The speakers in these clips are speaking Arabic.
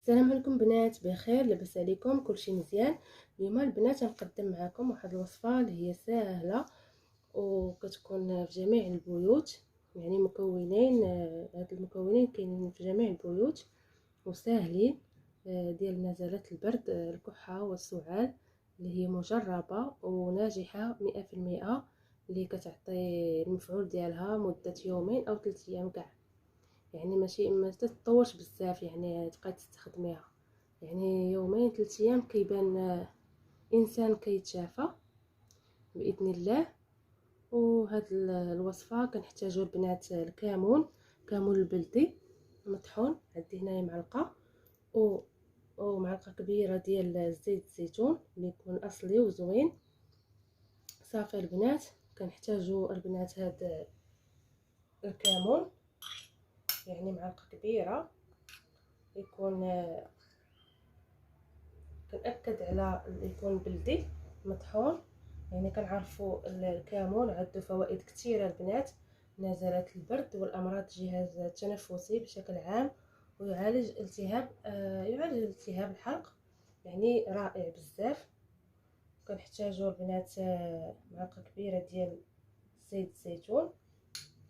السلام عليكم بنات، بخير؟ لاباس عليكم؟ كلشي مزيان؟ اليوم البنات غنقدم معكم واحد الوصفه اللي هي ساهله وكتكون في جميع البيوت. يعني مكونين، هاد المكونين كاينين في جميع البيوت وساهلين، ديال نزلات البرد، الكحه والسعال، اللي هي مجربه وناجحه 100%، اللي كتعطي المفعول ديالها مده يومين او 3 ايام كاع. يعني ماشي ما تتطورش بزاف، يعني تبقاي تستخدميها يعني يومين 3 ايام كيبان انسان كيتشافى باذن الله. وهاد الوصفه كنحتاجو البنات الكمون البلدي مطحون، عندي هنايا معلقه ومعلقه كبيره ديال زيت الزيتون اللي يكون اصلي وزوين. صافي البنات، كنحتاجو البنات هاد الكمون، يعني معلقه كبيره يكون، كنأكد على يكون بلدي مطحون. يعني كنعرفوا الكمون عنده فوائد كثيره البنات، نزلات البرد والامراض الجهاز التنفسي بشكل عام، ويعالج التهاب الحلق، يعني رائع بزاف. كنحتاجوا البنات معلقه كبيره ديال زيت الزيتون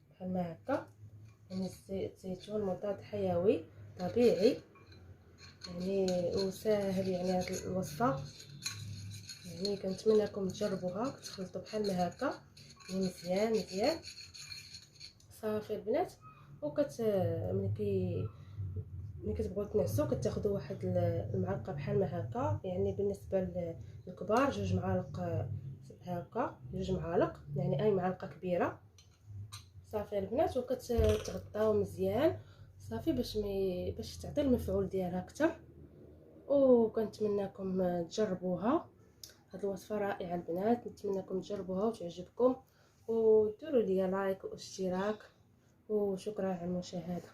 بحال ما هكا، يعني زيت الزيتون مضاد حيوي طبيعي يعني وساهل. يعني هاد الوصفه يعني كنتمنىكم تجربوها، كتخلطوا بحال ما هكا يعني مزيان مزيان. صافي البنات، ملي كتبغيو تنعسوا كتاخذوا واحد المعلقه بحال ما هكا، يعني بالنسبه للكبار 2 معالق هكا، 2 معالق يعني اي معلقه كبيره. صافي البنات، وكتغطاو مزيان صافي باش تعطي المفعول ديالها اكثر. وكنتمنىكم تجربوها، هاد الوصفه رائعه البنات، نتمنىكم تجربوها وتعجبكم، وديروا لي لايك واشتراك، وشكرا على المشاهده.